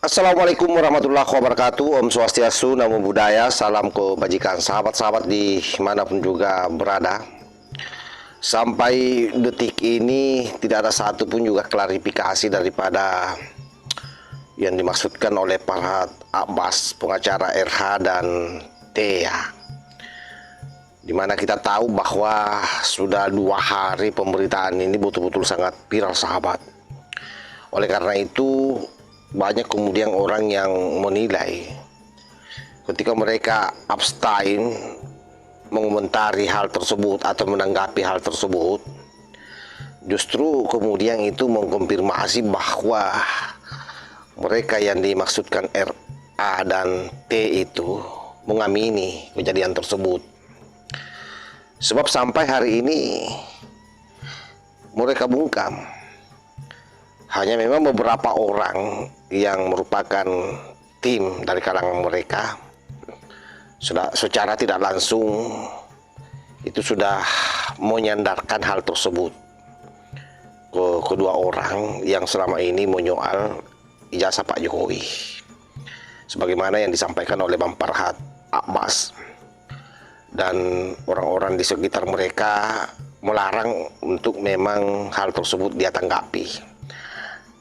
Assalamualaikum warahmatullahi wabarakatuh. Om Swastiastu, Namo Buddhaya, salam kebajikan sahabat-sahabat dimanapun juga berada. Sampai detik ini tidak ada satupun juga klarifikasi daripada yang dimaksudkan oleh Farhad Abbas, pengacara RH dan Tea. Dimana kita tahu bahwa sudah 2 hari pemberitaan ini betul-betul sangat viral, sahabat. Oleh karena itu banyak kemudian orang yang menilai ketika mereka abstain mengomentari hal tersebut atau menanggapi hal tersebut, justru kemudian itu mengkonfirmasi bahwa mereka yang dimaksudkan RA dan T itu mengamini kejadian tersebut. Sebab sampai hari ini mereka bungkam hanya memang beberapa orang yang merupakan tim dari kalangan mereka sudah secara tidak langsung itu sudah menyandarkan hal tersebut ke kedua orang yang selama ini menyoal ijazah Pak Jokowi, sebagaimana yang disampaikan oleh Bang Farhad Abbas, dan orang-orang di sekitar mereka melarang untuk memang hal tersebut dia tanggapi.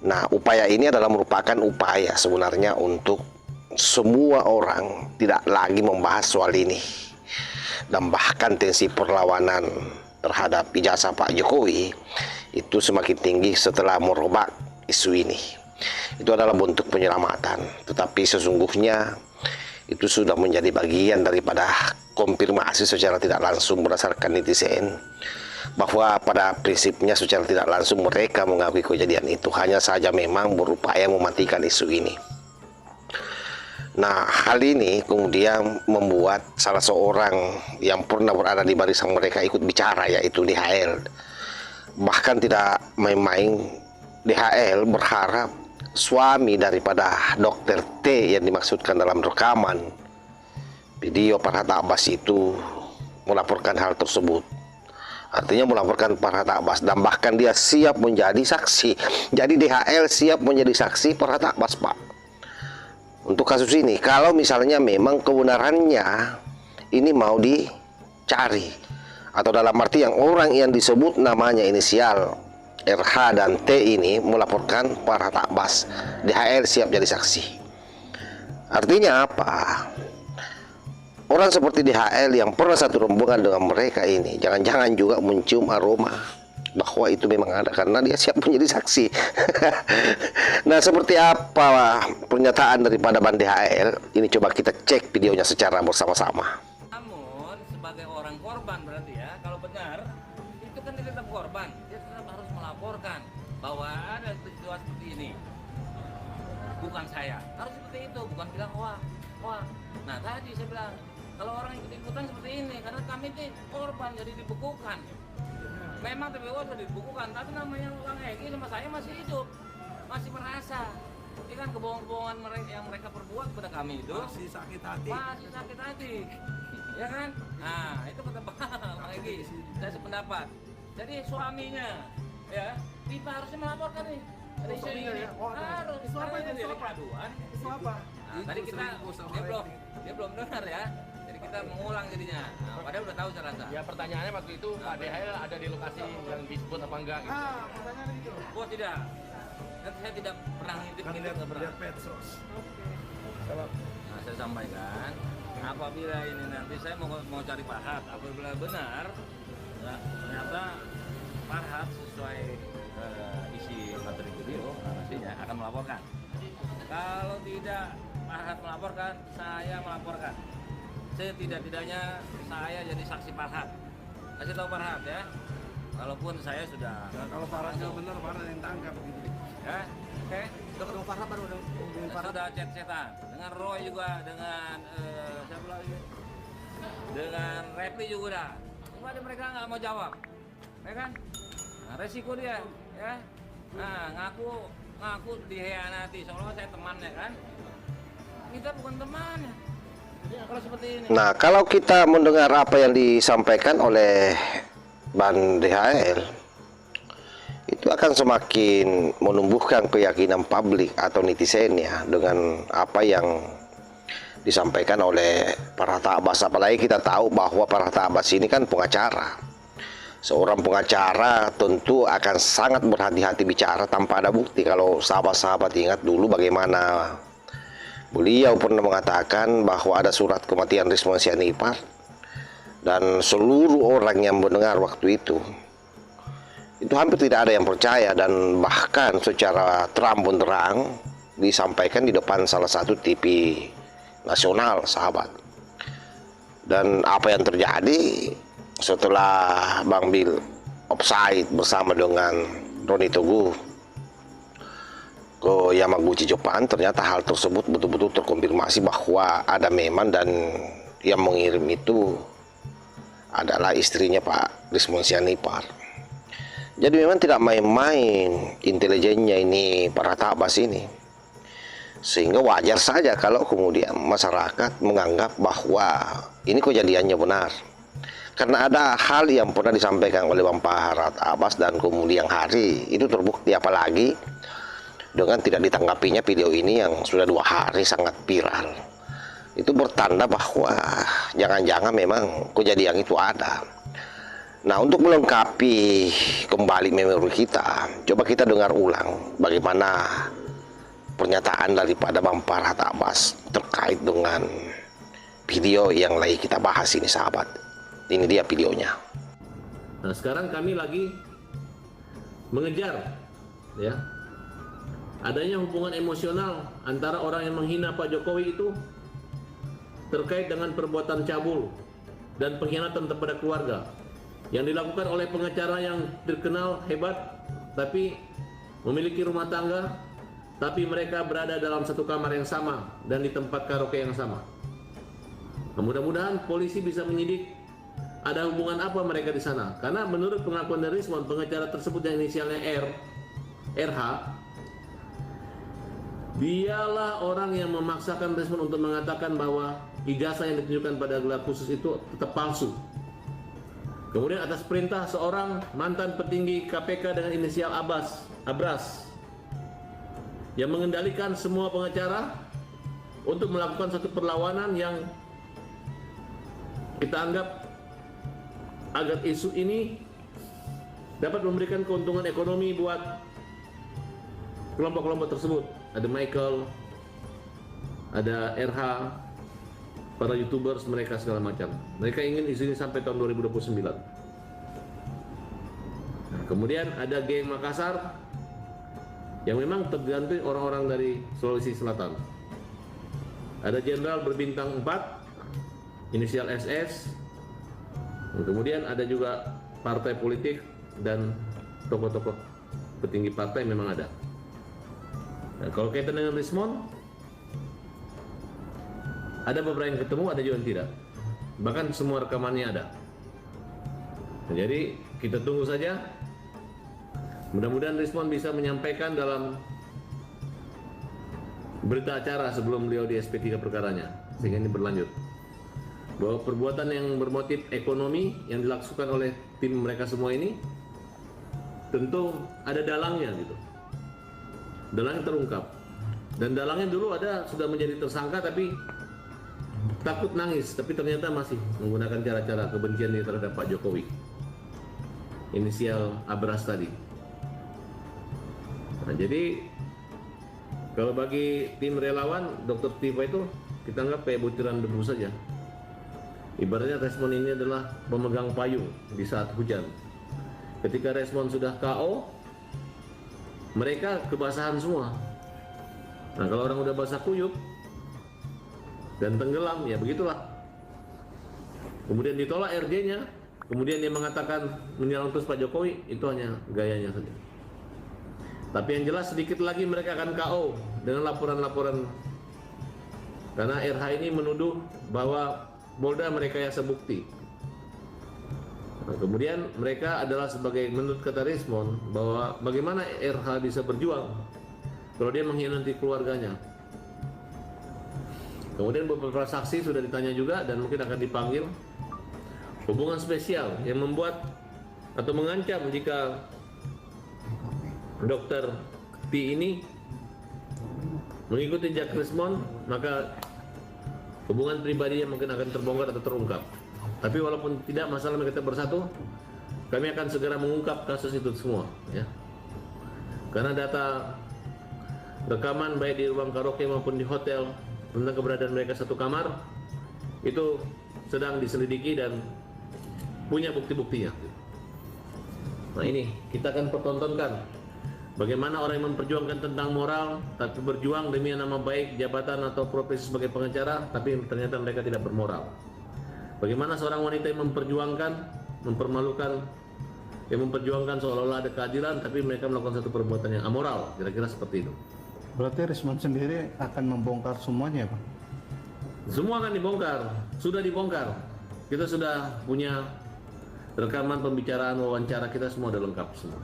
Nah, upaya ini adalah merupakan upaya sebenarnya untuk semua orang tidak lagi membahas soal ini, dan bahkan tensi perlawanan terhadap ijazah Pak Jokowi itu semakin tinggi setelah merombak isu ini. Itu adalah bentuk penyelamatan, tetapi sesungguhnya itu sudah menjadi bagian daripada konfirmasi secara tidak langsung berdasarkan netizen bahwa pada prinsipnya secara tidak langsung mereka mengakui kejadian itu, hanya saja memang berupaya mematikan isu ini. Nah, hal ini kemudian membuat salah seorang yang pernah berada di barisan mereka ikut bicara, yaitu DHL. Bahkan tidak main-main, DHL berharap suami daripada Dr. T yang dimaksudkan dalam rekaman video Farhad Abbas itu melaporkan hal tersebut. Artinya melaporkan Farhad Abbas, dan bahkan dia siap menjadi saksi. Jadi DHL siap menjadi saksi Farhad Abbas, Pak, untuk kasus ini. Kalau misalnya memang kebenarannya ini mau dicari, atau dalam arti yang orang yang disebut namanya inisial RH dan T ini melaporkan Farhad Abbas, DHL siap jadi saksi. Artinya apa? Orang seperti DHL yang pernah satu rombongan dengan mereka ini jangan-jangan juga mencium aroma bahwa itu memang ada, karena dia siap menjadi saksi. Nah, seperti apa pernyataan daripada Bang DHL ini? Coba kita cek videonya secara bersama-sama. Namun sebagai orang korban berarti ya, kalau benar itu kan dia tetap korban, dia tetap harus melaporkan bahwa ada peristiwa seperti ini. Bukan saya, harus seperti itu, bukan bilang wah. Nah, tadi saya bilang kalau orang ikut-ikutan seperti ini, karena kami ini korban jadi dibekukan. Memang TPO sudah dibekukan, tapi namanya orang Egy sama saya masih hidup, masih merasa. Ini kan kebohongan-kebohongan yang mereka perbuat kepada kami itu masih sakit hati, ya kan? Nah, itu kata Bang Egy, saya sependapat. Jadi suaminya, ya, Pipa harusnya melaporkan nih. Ada isu ini, harus. Isu apa itu? Aduan. Isu apa? Nah, tadi kita dia belum dengar ya. Kita mengulang jadinya. Nah, padahal udah tahu saya rasa. Ya, pertanyaannya waktu itu Pak DHL ada di lokasi yang disebut apa enggak gitu. Pertanyaannya gitu. Oh, tidak. Dan saya tidak pernah ngintip lihat medsos. Nah, saya sampaikan apabila ini nanti saya mau cari Farhad, apabila benar ya, ternyata Farhad sesuai isi materi video narasinya akan melaporkan. Kalau tidak Farhad melaporkan, saya melaporkan. Setidak-tidaknya saya jadi saksi Farhad. Kasih tahu Farhad ya. Walaupun saya sudah. Nah, kalau Farhadnya benar, Farhad yang tangkap gitu. Ya, oke. Udah ketemu Farhad baru udah hubungin Saya Farhad. sudah chat-chatan dengan Roy juga, dengan siapa lagi? Dengan Repli juga udah. Cuma mereka nggak mau jawab, ya kan? Nah, resiko dia, ya. Nah, ngaku dihianati, seolah-olah saya temannya kan? Kita bukan temannya. Kalau seperti ini. Nah, kalau kita mendengar apa yang disampaikan oleh Bang DHL, itu akan semakin menumbuhkan keyakinan publik atau netizennya dengan apa yang disampaikan oleh para tabas. Apalagi kita tahu bahwa para tabas ini kan pengacara. Seorang pengacara tentu akan sangat berhati-hati bicara tanpa ada bukti. Kalau sahabat-sahabat ingat dulu bagaimana beliau pernah mengatakan bahwa ada surat kematian Rismon Sianipar, dan seluruh orang yang mendengar waktu itu hampir tidak ada yang percaya, dan bahkan secara terang benderang disampaikan di depan salah satu TV nasional, sahabat. Dan apa yang terjadi setelah Bang Bil offside bersama dengan Roni Togo ke Yamaguchi, Jepang, ternyata hal tersebut betul-betul terkonfirmasi bahwa ada memang, dan yang mengirim itu adalah istrinya Pak Rismon Sianipar. Jadi memang tidak main-main intelijennya ini para tabas ini, sehingga wajar saja kalau kemudian masyarakat menganggap bahwa ini kejadiannya benar, karena ada hal yang pernah disampaikan oleh Bang Para Tabas dan kemudian hari itu terbukti, apalagi dengan tidak ditanggapinya video ini yang sudah 2 hari sangat viral. Itu bertanda bahwa jangan-jangan memang kejadian itu ada. Nah, untuk melengkapi kembali memori kita, coba kita dengar ulang bagaimana pernyataan daripada Bang Para Tabas terkait dengan video yang lagi kita bahas ini, sahabat. Ini dia videonya. Nah, sekarang kami lagi mengejar ya adanya hubungan emosional antara orang yang menghina Pak Jokowi itu terkait dengan perbuatan cabul dan pengkhianatan kepada keluarga yang dilakukan oleh pengacara yang terkenal hebat, tapi memiliki rumah tangga, tapi mereka berada dalam satu kamar yang sama dan di tempat karaoke yang sama. Nah, mudah-mudahan polisi bisa menyidik ada hubungan apa mereka di sana, karena menurut pengakuan dari Rismon, pengacara tersebut yang inisialnya RH, dialah orang yang memaksakan Rismon untuk mengatakan bahwa ijazah yang ditunjukkan pada gelar khusus itu tetap palsu. Kemudian atas perintah seorang mantan petinggi KPK dengan inisial Abras yang mengendalikan semua pengacara untuk melakukan satu perlawanan yang kita anggap agar isu ini dapat memberikan keuntungan ekonomi buat kelompok-kelompok tersebut. Ada Michael, ada RH, para YouTubers, mereka segala macam. Mereka ingin isu ini sampai tahun 2029. Nah, kemudian ada geng Makassar yang memang tergantung orang-orang dari Sulawesi Selatan. Ada jenderal berbintang 4, inisial SS. Kemudian ada juga partai politik dan tokoh-tokoh petinggi partai memang ada. Nah, kalau kaitan dengan Rismon, ada beberapa yang ketemu, ada juga yang tidak. Bahkan semua rekamannya ada. Nah, jadi kita tunggu saja. Mudah-mudahan Rismon bisa menyampaikan dalam berita acara sebelum beliau di SP3 perkaranya, sehingga ini berlanjut. Bahwa perbuatan yang bermotif ekonomi yang dilakukan oleh tim mereka semua ini tentu ada dalangnya gitu. Dalangnya terungkap. Dan dalangnya dulu ada sudah menjadi tersangka tapi takut nangis, tapi ternyata masih menggunakan cara-cara kebencian terhadap Pak Jokowi. Inisial Abras tadi. Nah, jadi kalau bagi tim relawan Dr. Tifa itu kita anggap kayak butiran debu saja. Ibaratnya Rismon ini adalah pemegang payung di saat hujan. Ketika Rismon sudah KO, mereka kebasahan semua. Nah, kalau orang udah basah kuyup dan tenggelam, ya begitulah. Kemudian ditolak RJ-nya, kemudian dia mengatakan menyerang terus Pak Jokowi, itu hanya gayanya saja. Tapi yang jelas sedikit lagi mereka akan KO dengan laporan-laporan, karena RH ini menuduh bahwa Polda merekayasa bukti. Nah, kemudian mereka adalah sebagai, menurut kata Rismon, bahwa bagaimana RH bisa berjuang kalau dia mengkhianati keluarganya. Kemudian beberapa saksi sudah ditanya juga dan mungkin akan dipanggil. Hubungan spesial yang membuat atau mengancam jika Dokter P ini mengikuti Jack Rismond, maka hubungan pribadinya mungkin akan terbongkar atau terungkap. Tapi walaupun tidak masalah kita bersatu, kami akan segera mengungkap kasus itu semua, ya. Karena data rekaman baik di ruang karaoke maupun di hotel tentang keberadaan mereka satu kamar itu sedang diselidiki dan punya bukti-buktinya. Nah ini kita akan pertontonkan bagaimana orang yang memperjuangkan tentang moral tapi berjuang demi nama baik, jabatan atau profesi sebagai pengacara, tapi ternyata mereka tidak bermoral. Bagaimana seorang wanita yang memperjuangkan, mempermalukan, yang memperjuangkan seolah-olah ada keadilan tapi mereka melakukan satu perbuatan yang amoral, kira-kira seperti itu. Berarti Rismond sendiri akan membongkar semuanya, Pak? Semua akan dibongkar, sudah dibongkar. Kita sudah punya rekaman pembicaraan, wawancara kita semua udah lengkap semua.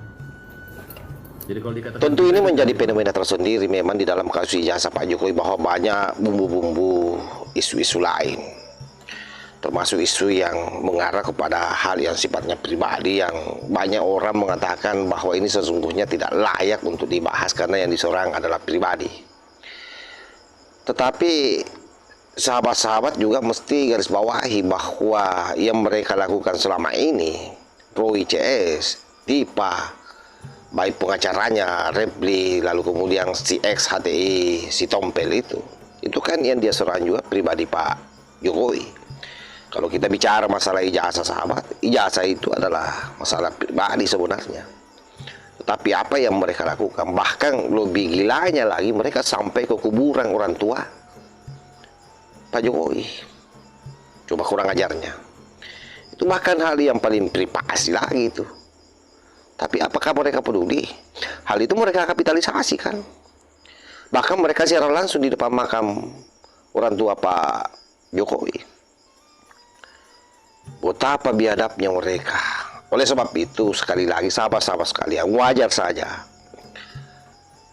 Jadi kalau dikatakan Tentu ini menjadi fenomena tersendiri memang di dalam kasus ijazah Pak Jokowi, bahwa banyak bumbu-bumbu isu-isu lain, termasuk isu yang mengarah kepada hal yang sifatnya pribadi, yang banyak orang mengatakan bahwa ini sesungguhnya tidak layak untuk dibahas karena yang diserang adalah pribadi. Tetapi sahabat-sahabat juga mesti garis bawahi bahwa yang mereka lakukan selama ini, Pro ICS, Tipa, baik pengacaranya, Repli, lalu kemudian si X HTI, si Tompel itu kan yang dia serang juga pribadi Pak Jokowi. Kalau kita bicara masalah ijazah sahabat, ijazah itu adalah masalah pribadi sebenarnya. Tetapi apa yang mereka lakukan, bahkan lebih gilanya lagi, mereka sampai ke kuburan orang tua Pak Jokowi. Coba kurang ajarnya. Itu bahkan hal yang paling privasi lagi itu. Tapi apakah mereka peduli? Hal itu mereka kapitalisasi kan. Bahkan mereka secara langsung di depan makam orang tua Pak Jokowi. Betapa biadabnya mereka. Oleh sebab itu, sekali lagi sahabat-sahabat sekalian, wajar saja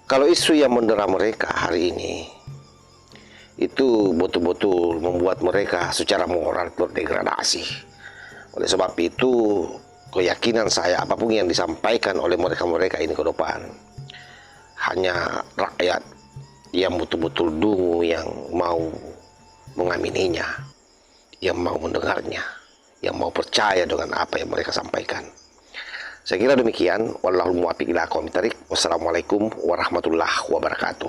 kalau isu yang mendera mereka hari ini itu betul-betul membuat mereka secara moral terdegradasi. Oleh sebab itu, keyakinan saya apapun yang disampaikan oleh mereka-mereka ini ke depan, hanya rakyat yang betul-betul dungu yang mau mengamininya, yang mau mendengarnya, yang mau percaya dengan apa yang mereka sampaikan. Saya kira demikian. Wallahul muwaffiq ila aqwamit thoriq. Wassalamualaikum warahmatullahi wabarakatuh.